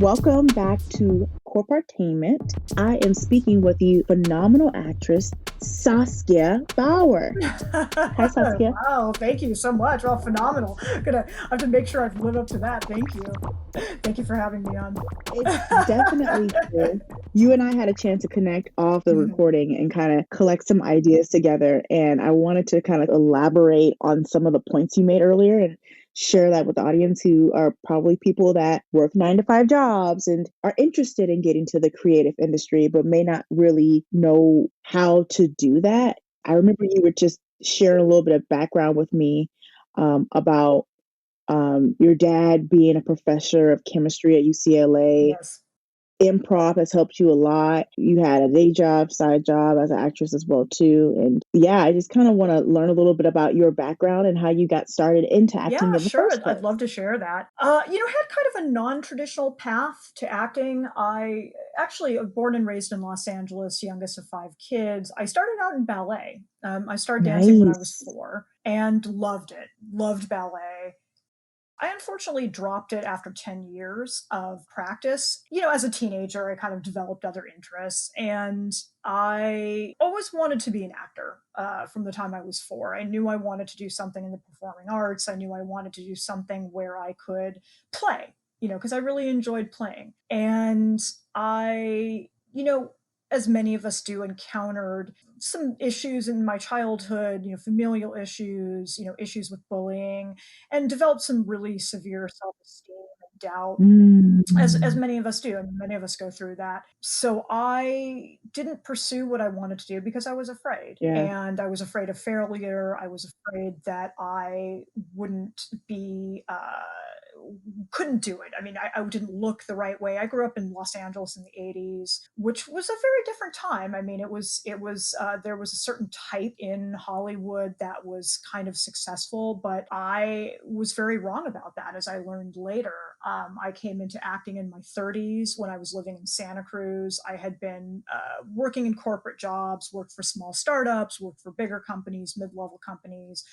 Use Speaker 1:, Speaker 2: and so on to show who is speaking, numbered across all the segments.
Speaker 1: Welcome back to Corpartainment. I am speaking with the phenomenal actress, Saskia Baur. Hi, Saskia.
Speaker 2: Wow, thank you so much. Well, phenomenal. Gonna have to make sure I live up to that. Thank you. Thank you for having me on.
Speaker 1: It's definitely true. You and I had a chance to connect off the
Speaker 2: Mhm.
Speaker 1: recording and kind of collect some ideas together. And I wanted to kind of elaborate on some of the points you made earlier and share that with the audience who are probably people that work 9 to 5 jobs and are interested in getting to the creative industry, but may not really know how to do that. I remember you were just sharing a little bit of background with me about your dad being a professor of chemistry at UCLA.
Speaker 2: Yes.
Speaker 1: Improv has helped you a lot. You had a day job, side job as an actress as well too. And yeah, I just kind of want to learn a little bit about your background and how you got started into acting
Speaker 2: Yeah,
Speaker 1: in the
Speaker 2: sure.
Speaker 1: first
Speaker 2: I'd
Speaker 1: place.
Speaker 2: love to share that. Had kind of a non-traditional path to acting. I actually born and raised in Los Angeles, youngest of five kids. I started out in ballet. I started dancing when I was
Speaker 1: Nice.
Speaker 2: 4 and loved it. Loved ballet. I unfortunately dropped it after 10 years of practice. As a teenager, I kind of developed other interests, and I always wanted to be an actor from the time I was 4. I knew I wanted to do something in the performing arts. I knew I wanted to do something where I could play, because I really enjoyed playing. And I, as many of us do, encountered some issues in my childhood, familial issues, issues with bullying, and developed some really severe self-esteem and doubt, as
Speaker 1: Mm.
Speaker 2: many of us do, and many of us go through that. So I didn't pursue what I wanted to do because I was afraid,
Speaker 1: Yeah.
Speaker 2: and I was afraid of failure. I was afraid that I wouldn't be couldn't do it. I mean, I didn't look the right way. I grew up in Los Angeles in the 80's, which was a very different time. I mean, there was a certain type in Hollywood that was kind of successful, but I was very wrong about that, as I learned later. I came into acting in my 30's when I was living in Santa Cruz. I had been working in corporate jobs, worked for small startups, worked for bigger companies, mid-level companies,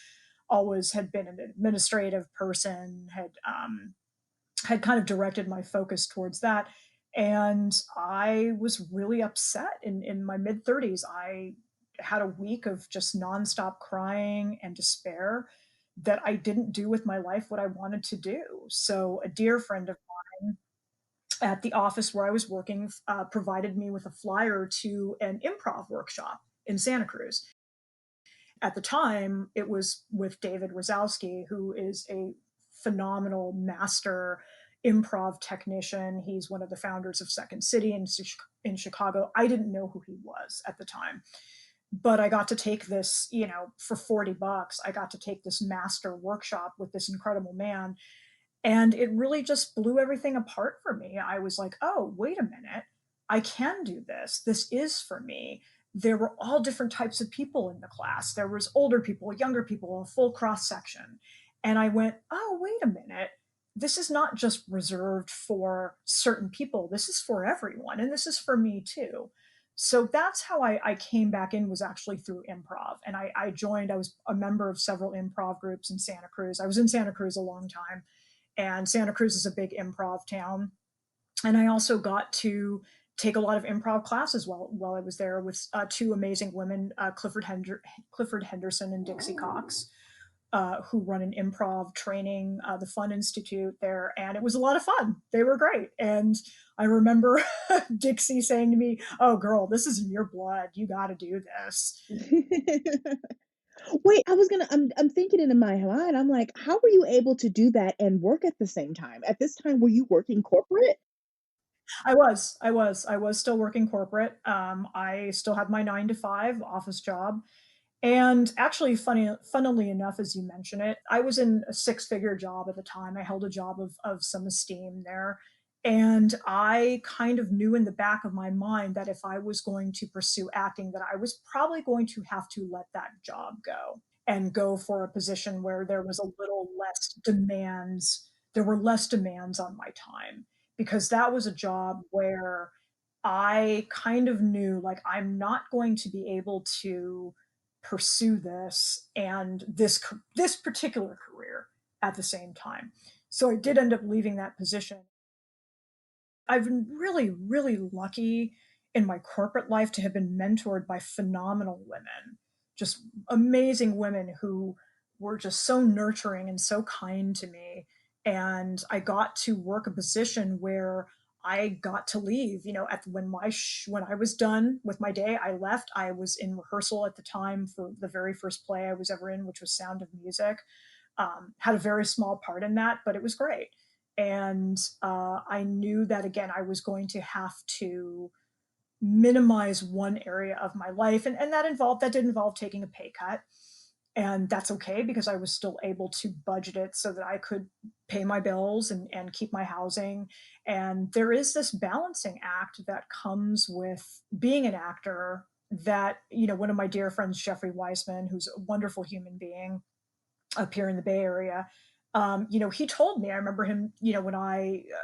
Speaker 2: always had been an administrative person, had kind of directed my focus towards that. And I was really upset in my mid 30's. I had a week of just nonstop crying and despair that I didn't do with my life what I wanted to do. So, a dear friend of mine at the office where I was working provided me with a flyer to an improv workshop in Santa Cruz. At the time, it was with David Rosowski, who is a phenomenal master improv technician. He's one of the founders of Second City in Chicago. I didn't know who he was at the time, but I got to take this, for $40. I got to take this master workshop with this incredible man. And it really just blew everything apart for me. I was like, oh, wait a minute. I can do this. This is for me. There were all different types of people in the class. There was older people, younger people, a full cross section. And I went, oh, wait a minute. This is not just reserved for certain people. This is for everyone. And this is for me too. So that's how I came back in, was actually through improv. And I joined, I was a member of several improv groups in Santa Cruz. I was in Santa Cruz a long time, and Santa Cruz is a big improv town. And I also got to take a lot of improv classes while I was there with two amazing women, Clifford Henderson and Dixie Cox, who run an improv training, the Fun Institute there. And it was a lot of fun. They were great. And I remember Dixie saying to me, oh, girl, this is in your blood. You got to do this.
Speaker 1: Wait, I'm thinking in my mind, I'm like, how were you able to do that and work at the same time? At this time, were you working corporate?
Speaker 2: I was still working corporate. I still had my 9 to 5 office job. And actually, funnily enough, as you mention it, I was in a six-figure job at the time. I held a job of some esteem there. And I kind of knew in the back of my mind that if I was going to pursue acting, that I was probably going to have to let that job go and go for a position where there was a little less demands. There were less demands on my time, because that was a job where I kind of knew, like, I'm not going to be able to pursue this and this particular career at the same time. So I did end up leaving that position. I've been really, really lucky in my corporate life to have been mentored by phenomenal women, just amazing women who were just so nurturing and so kind to me. And I got to work a position where I got to leave, at when I was done with my day, I left. I was in rehearsal at the time for the very first play I was ever in, which was Sound of Music. Had a very small part in that, but it was great. And I knew that again, I was going to have to minimize one area of my life, and that did involve taking a pay cut. And that's okay because I was still able to budget it so that I could pay my bills and keep my housing. And there is this balancing act that comes with being an actor that, one of my dear friends, Jeffrey Weissman, who's a wonderful human being, up here in the Bay Area. He told me, I remember him, when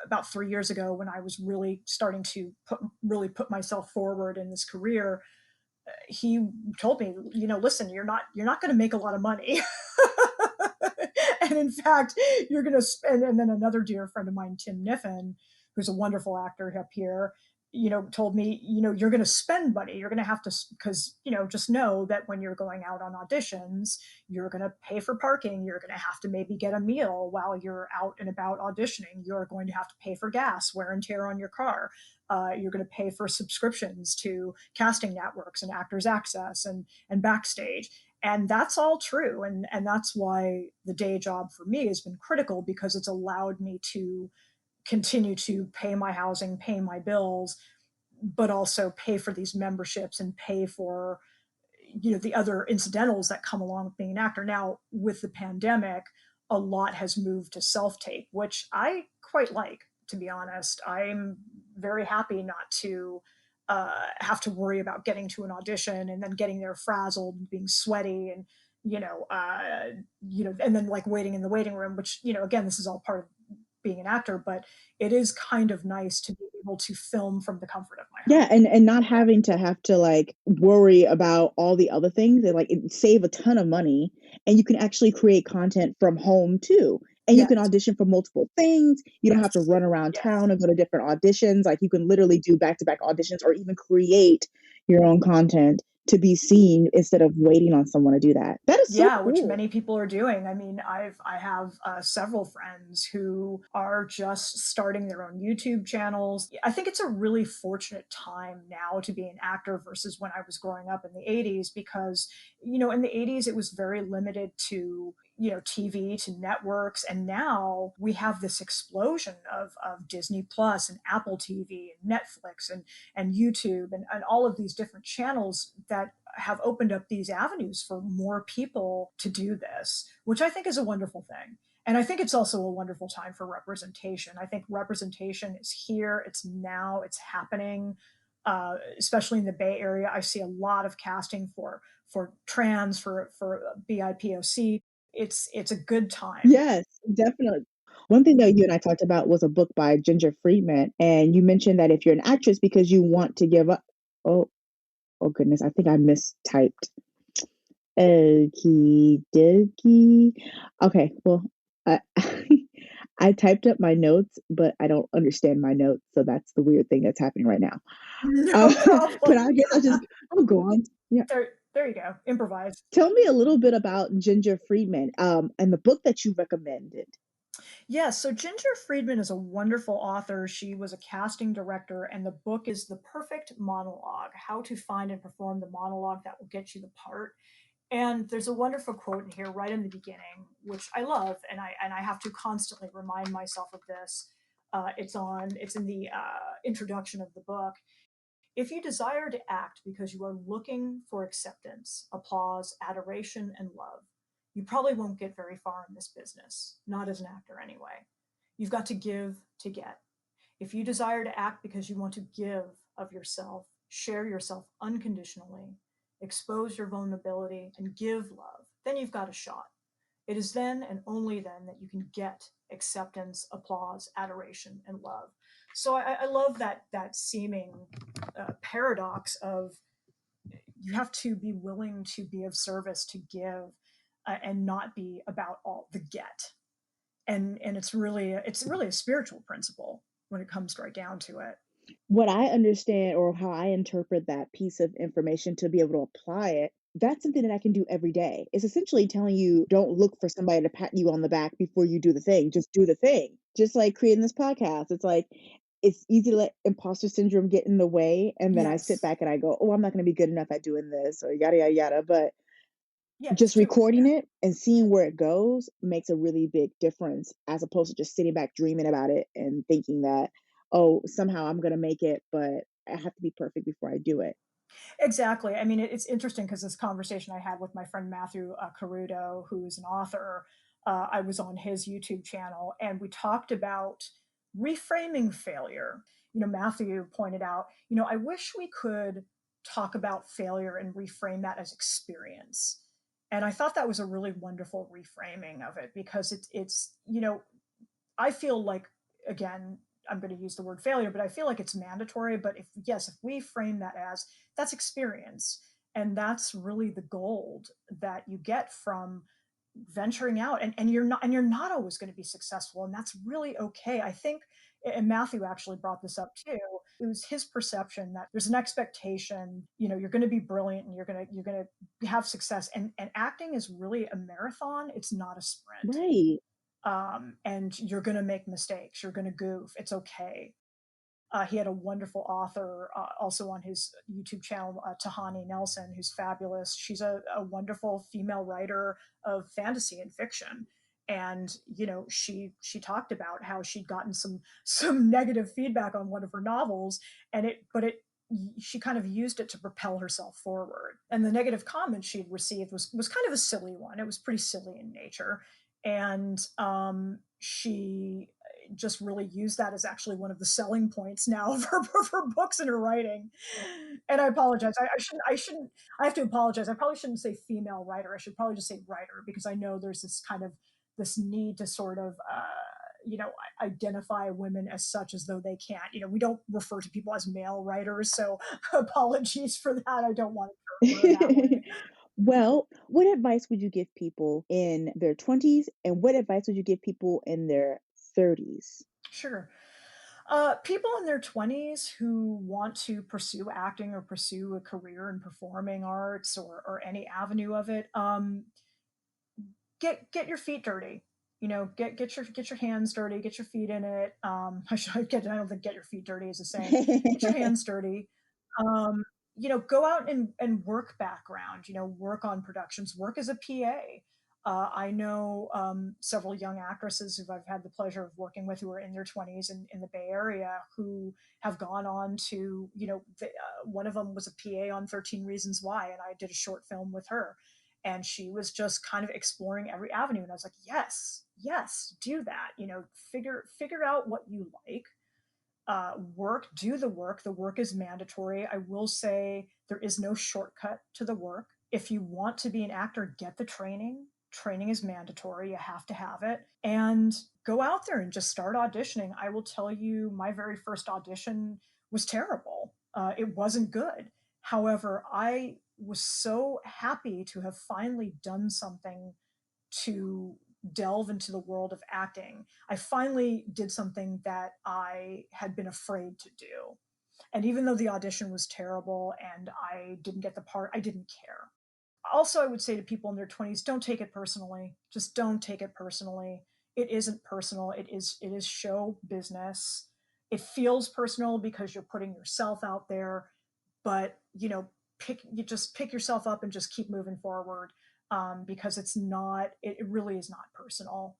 Speaker 2: about 3 years ago, when I was really starting to put myself forward in this career, he told me, listen, you're not going to make a lot of money. And in fact, you're going to spend, and then another dear friend of mine, Tim Niffen, who's a wonderful actor up here, told me, you're going to spend money. You're going to have to, because, just know that when you're going out on auditions, you're going to pay for parking. You're going to have to maybe get a meal while you're out and about auditioning. You're going to have to pay for gas, wear and tear on your car. You're going to pay for subscriptions to casting networks and Actors Access and Backstage. And that's all true. And that's why the day job for me has been critical, because it's allowed me to continue to pay my housing, pay my bills, but also pay for these memberships and pay for the other incidentals that come along with being an actor. Now with the pandemic, a lot has moved to self-tape, which I quite like, to be honest. I'm very happy not to have to worry about getting to an audition and then getting there frazzled and being sweaty and and then like waiting in the waiting room, which again, this is all part of being an actor, but it is kind of nice to be able to film from the comfort of my
Speaker 1: Yeah,
Speaker 2: home.
Speaker 1: and not having to have to, like, worry about all the other things, and, like, it save a ton of money, and you can actually create content from home too, and you can
Speaker 2: Yes,
Speaker 1: audition for multiple things. You don't have to
Speaker 2: yes,
Speaker 1: run around
Speaker 2: yes.
Speaker 1: town and go to different auditions, like, you can literally do back-to-back auditions or even create your own content to be seen instead of waiting on someone to do that. That is so
Speaker 2: Yeah, which
Speaker 1: cool.
Speaker 2: many people are doing. I mean, I have several friends who are just starting their own YouTube channels. I think it's a really fortunate time now to be an actor versus when I was growing up in the 80s, because in the 80s it was very limited to TV, to networks, and now we have this explosion of Disney Plus and Apple TV and Netflix and YouTube and all of these different channels that have opened up these avenues for more people to do this, which I think is a wonderful thing. And I think it's also a wonderful time for representation. I think representation is here, it's now, it's happening. Especially in the Bay Area, I see a lot of casting for trans, for BIPOC. It's a good time.
Speaker 1: Yes, definitely. One thing that you and I talked about was a book by Ginger Friedman, and you mentioned that if you're an actress because you want to give up. Oh, oh goodness, I think I mistyped. Okie dokie. Okay, well, I I typed up my notes, but I don't understand my notes, so that's the weird thing that's happening right now.
Speaker 2: No
Speaker 1: But
Speaker 2: problem.
Speaker 1: I guess I'll go on. Yeah.
Speaker 2: There you go. Improvise.
Speaker 1: Tell me a little bit about Ginger Friedman, and the book that you recommended.
Speaker 2: Yeah, so Ginger Friedman is a wonderful author. She was a casting director, and the book is The Perfect Monologue: How to Find and Perform the Monologue That Will Get You the Part. And there's a wonderful quote in here right in the beginning, which I love, and I have to constantly remind myself of this. It's in the introduction of the book. If you desire to act because you are looking for acceptance, applause, adoration, and love, you probably won't get very far in this business, not as an actor anyway. You've got to give to get. If you desire to act because you want to give of yourself, share yourself unconditionally, expose your vulnerability, and give love, then you've got a shot. It is then and only then that you can get acceptance, applause, adoration, and love. So I love that seeming paradox of you have to be willing to be of service, to give, and not be about all the get. And it's really a spiritual principle. when it comes right down to it.
Speaker 1: What I understand or how I interpret that piece of information to be able to apply it, that's something that I can do every day. It's essentially telling you don't look for somebody to pat you on the back before you do the thing. Just do the thing. Just like creating this podcast. It's like it's easy to let imposter syndrome get in the way. And then I sit
Speaker 2: Yes.
Speaker 1: back and I go, oh, I'm not going to be good enough at doing this or yada, yada, yada. But
Speaker 2: Yeah,
Speaker 1: just
Speaker 2: just do it.
Speaker 1: recording
Speaker 2: Yeah.
Speaker 1: it and seeing where it goes makes a really big difference as opposed to just sitting back dreaming about it and thinking that, oh, somehow I'm going to make it, but I have to be perfect before I do it.
Speaker 2: Exactly. I mean, it's interesting because this conversation I had with my friend Matthew Carudo, who is an author, I was on his YouTube channel and we talked about reframing failure. Matthew pointed out, I wish we could talk about failure and reframe that as experience. And I thought that was a really wonderful reframing of it because I feel like, again, I'm going to use the word failure, but I feel like it's mandatory. But if we frame that as that's experience, and that's really the gold that you get from venturing out, and you're not always going to be successful, and that's really okay. I think, and Matthew actually brought this up too. It was his perception that there's an expectation, you're going to be brilliant and you're going to have success, and acting is really a marathon. It's not a sprint.
Speaker 1: Right.
Speaker 2: And you're going to make mistakes. You're going to goof. It's okay. He had a wonderful author also on his YouTube channel, Tahani Nelson, who's fabulous. She's a wonderful female writer of fantasy and fiction. And she talked about how she'd gotten some negative feedback on one of her novels, but she kind of used it to propel herself forward. And the negative comment she'd received was kind of a silly one. It was pretty silly in nature, and she just really used that as actually one of the selling points now of her books and her writing. And I apologize. I have to apologize. I probably shouldn't say female writer. I should probably just say writer because I know there's this need to sort of, identify women as such as though they can't. We don't refer to people as male writers. So apologies for that. I don't want to refer that way.
Speaker 1: Well, what advice would you give people in their 20s and what advice would you give people in their 30s?
Speaker 2: Sure. People in their 20s who want to pursue acting or pursue a career in performing arts or any avenue of it, get your feet dirty. Get your hands dirty, get your feet in it. I don't think "get your feet dirty" is a saying. Get your hands dirty. Um, go out and work background. Work on productions. Work as a PA. I know several young actresses who I've had the pleasure of working with who are in their 20s in the Bay Area who have gone on to, one of them was a PA on 13 Reasons Why, and I did a short film with her. And she was just kind of exploring every avenue. And I was like, yes, yes, do that. Figure out what you like, do the work. The work is mandatory. I will say there is no shortcut to the work. If you want to be an actor, get the training. Training is mandatory. You have to have it. And go out there and just start auditioning. I will tell you, my very first audition was terrible. It wasn't good. However, I was so happy to have finally done something to delve into the world of acting. I finally did something that I had been afraid to do. And even though the audition was terrible and I didn't get the part, I didn't care. Also, I would say to people in their 20s, don't take it personally. Just don't take it personally. It isn't personal. It is show business. It feels personal because you're putting yourself out there, but you just pick yourself up and just keep moving forward, because it really is not personal.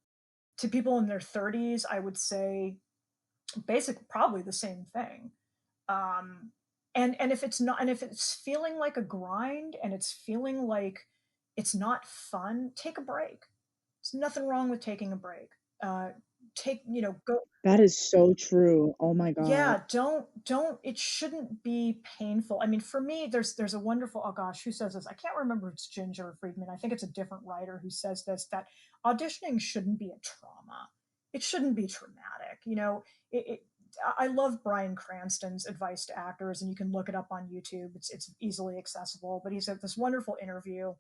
Speaker 2: To people in their 30s, I would say basically probably the same thing. um, and if it's not, and if it's feeling like a grind and it's feeling like it's not fun, take a break. There's nothing wrong with taking a break. Take go.
Speaker 1: That is so true. Oh my God.
Speaker 2: Yeah, don't it shouldn't be painful. I mean, for me, there's a wonderful, oh gosh, who says this? I can't remember if it's Ginger or Friedman. I think it's a different writer who says this, that auditioning shouldn't be a trauma. It shouldn't be traumatic. I love Bryan Cranston's advice to actors, and you can look it up on YouTube. It's easily accessible. But he's at this wonderful interview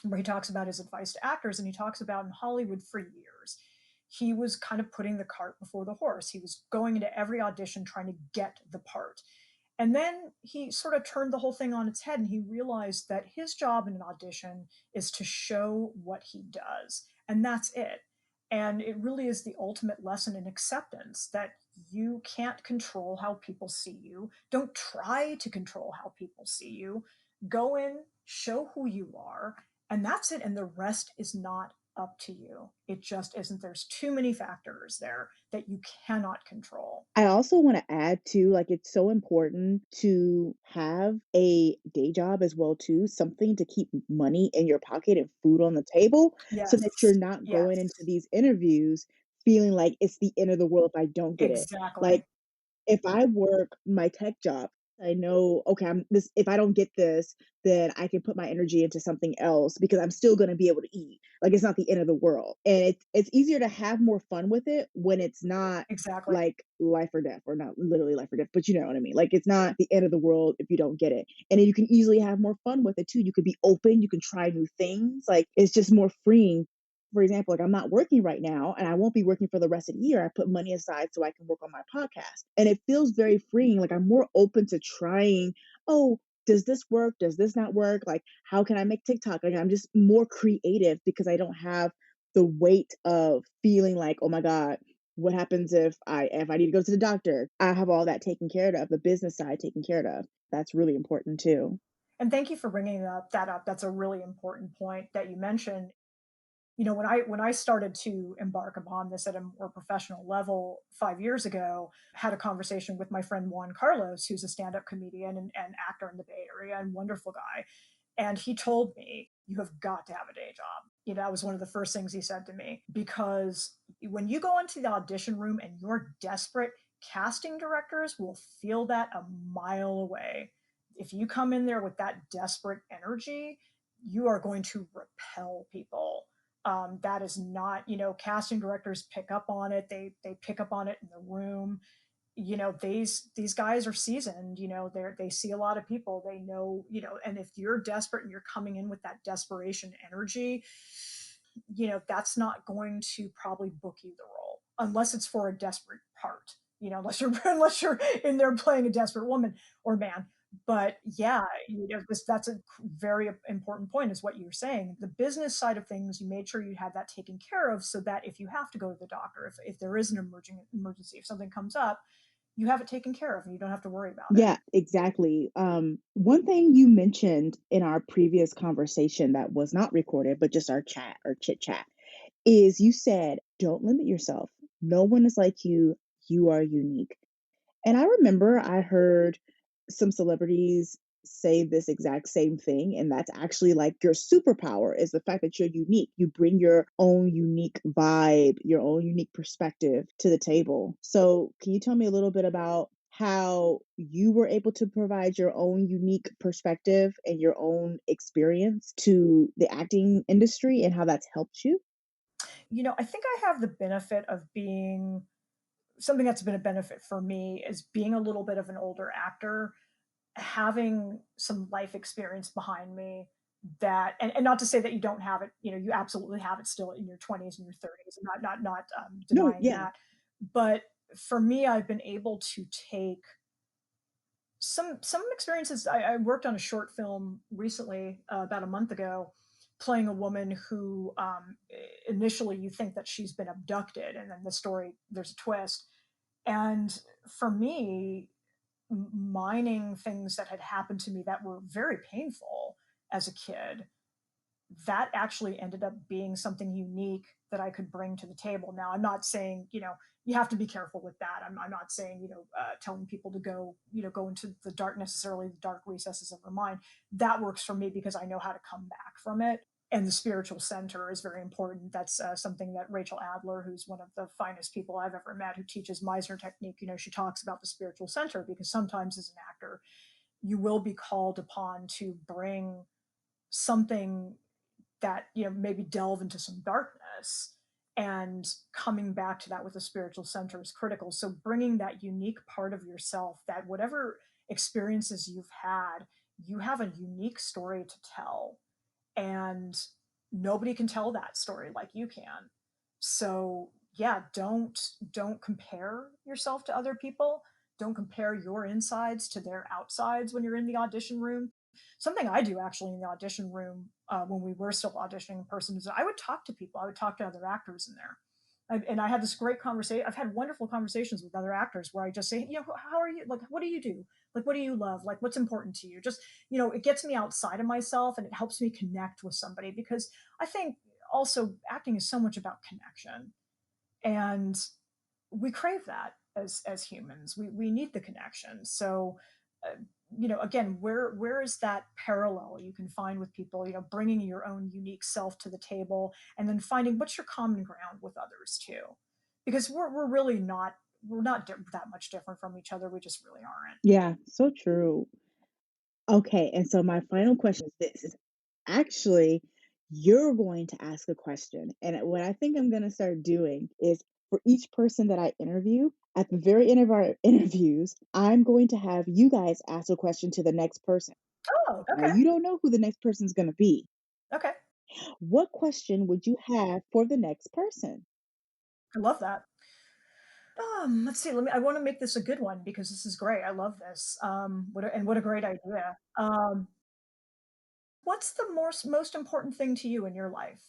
Speaker 2: where he talks about his advice to actors, and he talks about in Hollywood for years he was kind of putting the cart before the horse. He was going into every audition trying to get the part. And then he sort of turned the whole thing on its head and he realized that his job in an audition is to show what he does. And that's it. And it really is the ultimate lesson in acceptance that you can't control how people see you. Don't try to control how people see you. Go in, show who you are, and that's it. And the rest is not up to you. It just isn't. There's too many factors there that you cannot control.
Speaker 1: I also want to add too, like it's so important to have a day job as well too, something to keep money in your pocket and food on the table so that you're
Speaker 2: Yes.
Speaker 1: not going into
Speaker 2: Yes.
Speaker 1: these interviews feeling like it's the end of the world if I don't get it. Like
Speaker 2: Exactly.
Speaker 1: if I work my tech job, I know, okay, I'm this if I don't get this, then I can put my energy into something else because I'm still gonna be able to eat. Like it's not the end of the world. And it's easier to have more fun with it when it's not
Speaker 2: Exactly.
Speaker 1: like life or death, or not literally life or death, but you know what I mean. Like it's not the end of the world if you don't get it. And then you can easily have more fun with it too. You could be open, you can try new things. Like it's just more freeing. For example, like I'm not working right now and I won't be working for the rest of the year. I put money aside so I can work on my podcast. And it feels very freeing. Like I'm more open to trying, oh, does this work? Does this not work? Like, how can I make TikTok? Like I'm just more creative because I don't have the weight of feeling like, oh my God, what happens if I need to go to the doctor? I have all that taken care of, the business side taken care of. That's really important too.
Speaker 2: And thank you for bringing that up. That's a really important point that you mentioned. You know, when I started to embark upon this at a more professional level 5 years ago, had a conversation with my friend Juan Carlos, who's a stand-up comedian and actor in the Bay Area and wonderful guy. And he told me, you have got to have a day job. You know, that was one of the first things he said to me, because when you go into the audition room and you're desperate, casting directors will feel that a mile away. If you come in there with that desperate energy, you are going to repel people. That is not, you know, casting directors pick up on it. They pick up on it in the room. You know, these guys are seasoned. You know, they see a lot of people. They know, you know, and if you're desperate and you're coming in with that desperation energy, you know, that's not going to probably book you the role unless it's for a desperate part. You know, unless you're unless you're in there playing a desperate woman or man. But yeah, you know, that's a very important point, is what you're saying. The business side of things, you made sure you had that taken care of so that if you have to go to the doctor, if there is an emergency, if something comes up, you have it taken care of and you don't have to worry about it.
Speaker 1: Yeah, exactly. One thing you mentioned in our previous conversation that was not recorded, but just our chat or chit chat, is you said, don't limit yourself. No one is like you. You are unique. And I remember I heard some celebrities say this exact same thing. And that's actually like your superpower is the fact that you're unique. You bring your own unique vibe, your own unique perspective to the table. So, can you tell me a little bit about how you were able to provide your own unique perspective and your own experience to the acting industry and how that's helped you?
Speaker 2: You know, I think I have the benefit of being something that's been a benefit for me is being a little bit of an older actor, having some life experience behind me, that and not to say that you don't have it, you know, you absolutely have it still in your 20s and your 30s, and not
Speaker 1: No,
Speaker 2: denying
Speaker 1: yeah.
Speaker 2: that. But for me, I've been able to take some experiences. I worked on a short film recently, about a month ago, playing a woman who, initially you think that she's been abducted, and then the story, there's a twist. And for me, mining things that had happened to me that were very painful as a kid, that actually ended up being something unique that I could bring to the table. Now, I'm not saying, you know, you have to be careful with that. I'm not saying, you know, telling people to go, you know, go into the dark, necessarily the dark recesses of their mind. That works for me because I know how to come back from it. And the spiritual center is very important. That's something that Rachel Adler, who's one of the finest people I've ever met, who teaches Meisner technique, you know, she talks about the spiritual center, because sometimes as an actor, you will be called upon to bring something that, you know, maybe delve into some darkness, and coming back to that with a spiritual center is critical. So bringing that unique part of yourself, that whatever experiences you've had, you have a unique story to tell, and nobody can tell that story like you can. So yeah, don't compare yourself to other people. Don't compare your insides to their outsides when you're in the audition room. Something I do actually in the audition room when we were still auditioning in person is I would talk to people. I would talk to other actors in there. And I had this great conversation. I've had wonderful conversations with other actors where I just say, you know, how are you? Like, what do you do? Like, what do you love? Like, what's important to you? Just, you know, it gets me outside of myself and it helps me connect with somebody because I think also acting is so much about connection, and we crave that as humans. We need the connection. So uh, you know, again, where is that parallel you can find with people, you know, bringing your own unique self to the table and then finding what's your common ground with others too, because we're really not, we're not that much different from each other. We just really aren't.
Speaker 1: Yeah, so true. Okay, and so my final question is this is actually you're going to ask a question. And what I think I'm going to start doing is for each person that I interview, at the very end of our interviews, I'm going to have you guys ask a question to the next person.
Speaker 2: Oh,
Speaker 1: Now,
Speaker 2: okay.
Speaker 1: you don't know who the next person is going to be.
Speaker 2: Okay.
Speaker 1: What question would you have for the next person?
Speaker 2: I love that. Let's see. Let me. I want to make this a good one because this is great. I love this. What a great idea. What's the most important thing to you in your life?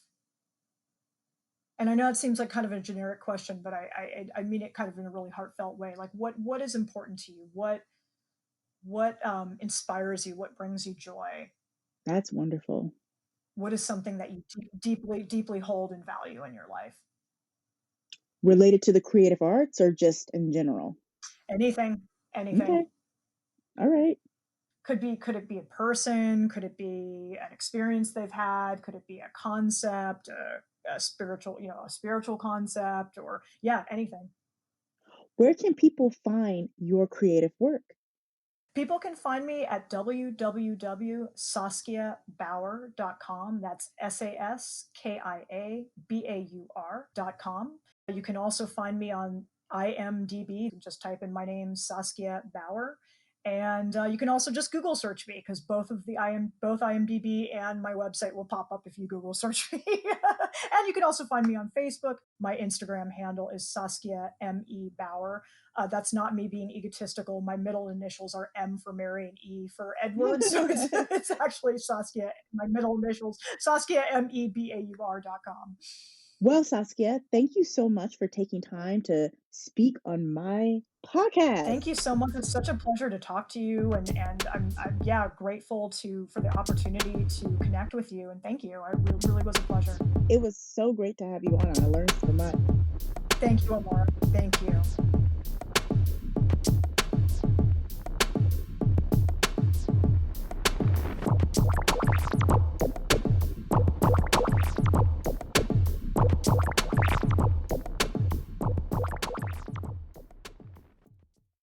Speaker 2: And I know it seems like kind of a generic question, but I mean it kind of in a really heartfelt way. Like, what is important to you? What inspires you? What brings you joy?
Speaker 1: That's wonderful.
Speaker 2: What is something that you deeply hold and value in your life?
Speaker 1: Related to the creative arts or just in general?
Speaker 2: Anything, anything.
Speaker 1: Okay. All right.
Speaker 2: Could it be a person? Could it be an experience they've had? Could it be a concept, a spiritual, you know, a spiritual concept, or yeah, anything.
Speaker 1: Where can people find your creative work?
Speaker 2: People can find me at www.saskiabaur.com. That's SASKIABAUR.com. You can also find me on IMDb. Just type in my name, Saskia Baur. And you can also just Google search me because both IMDb and my website will pop up if you Google search me. And you can also find me on Facebook. My Instagram handle is Saskia Baur. That's not me being egotistical. My middle initials are M for Mary and E for Edward. So it's actually Saskia, my middle initials, Saskia MEBAUR.com.
Speaker 1: Well, Saskia, thank you so much for taking time to speak on my podcast.
Speaker 2: Thank you so much. It's such a pleasure to talk to you, and I'm yeah grateful to for the opportunity to connect with you. And thank you. I really was a pleasure.
Speaker 1: It was so great to have you on. I learned so much.
Speaker 2: Thank you, Amara. Thank you.